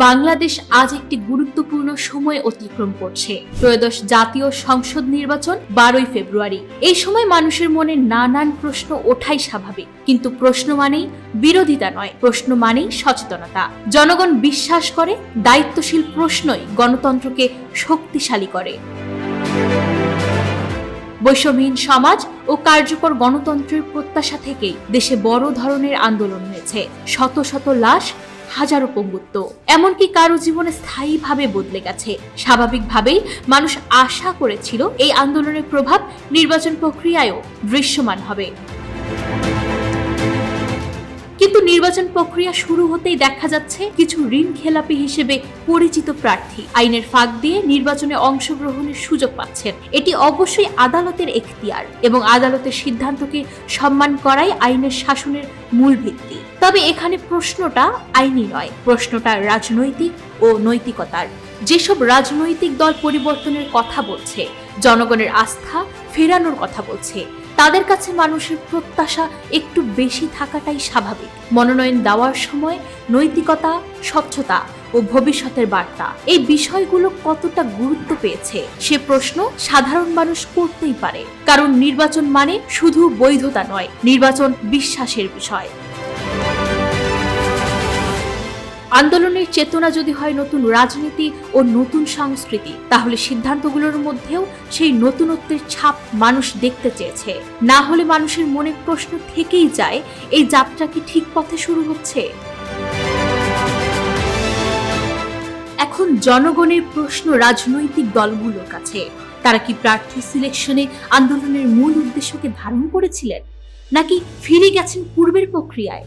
বাংলাদেশ আজ একটি গুরুত্বপূর্ণ সময় অতিক্রম করছে। ত্রয়োদশ জাতীয় সংসদ নির্বাচন 12ই ফেব্রুয়ারি। এই সময় মানুষের মনে নানান প্রশ্ন ওঠাই স্বাভাবিক, কিন্তু প্রশ্ন মানেই বিরোধিতা নয়, প্রশ্ন মানেই সচেতনতা। জনগণ বিশ্বাস করে দায়িত্বশীল প্রশ্নই গণতন্ত্রকে শক্তিশালী করে। বৈষম্যহীন সমাজ ও কার্যকর গণতন্ত্রের প্রত্যাশা থেকেই দেশে বড় ধরনের আন্দোলন হয়েছে। শত শত লাশ, হাজারো পঙ্গুত্ব, এমনকি কারো জীবনে স্থায়ীভাবে বদলে গেছে। স্বাভাবিকভাবেই মানুষ আশা করেছিল এই আন্দোলনের প্রভাব নির্বাচন প্রক্রিয়ায়ও দৃশ্যমান হবে। কিন্তু নির্বাচন প্রক্রিয়া শুরু হতেই দেখা যাচ্ছে কিছু ঋণ খেলাপি হিসেবে পরিচিত প্রার্থী আইনের ফাঁক দিয়ে নির্বাচনে অংশগ্রহণের সুযোগ পাচ্ছেন। এটি অবশ্যই আদালতের এখতিয়ার এবং আদালতের সিদ্ধান্তকে সম্মান করাই আইনের শাসনের মূল ভিত্তি। তবে এখানে প্রশ্নটা আইনি নয়, প্রশ্নটা রাজনৈতিক ও নৈতিকতার। যেসব রাজনৈতিক দল পরিবর্তনের কথা বলছে, জনগণের আস্থা ফেরানোর কথা বলছে, তাদের কাছে মানুষের প্রত্যাশা একটু বেশি থাকাটাই স্বাভাবিক। মনোনয়ন দেওয়ার সময় নৈতিকতা, স্বচ্ছতা ও ভবিষ্যতের বার্তা, এই বিষয়গুলো কতটা গুরুত্ব পেয়েছে সে প্রশ্ন সাধারণ মানুষ করতেই পারে। কারণ নির্বাচন মানে শুধু বৈধতা নয়, নির্বাচন বিশ্বাসের বিষয়। আন্দোলনের চেতনা যদি হয় নতুন রাজনীতি ও নতুন সংস্কৃতি, তাহলে সিদ্ধান্তগুলোর মধ্যেও সেই নতুনত্বের ছাপ মানুষ দেখতে চেয়েছে। না হলে মানুষের মনে প্রশ্ন থেকেই যায়, এই যাত্রা কি ঠিক পথে শুরু হচ্ছে? এখন জনগণের প্রশ্ন রাজনৈতিক দলগুলোর কাছে, তারা কি প্রার্থী সিলেকশনে আন্দোলনের মূল উদ্দেশ্যকে ধারণ করেছিলেন, নাকি ফিরে গেছেন পূর্বের প্রক্রিয়ায়?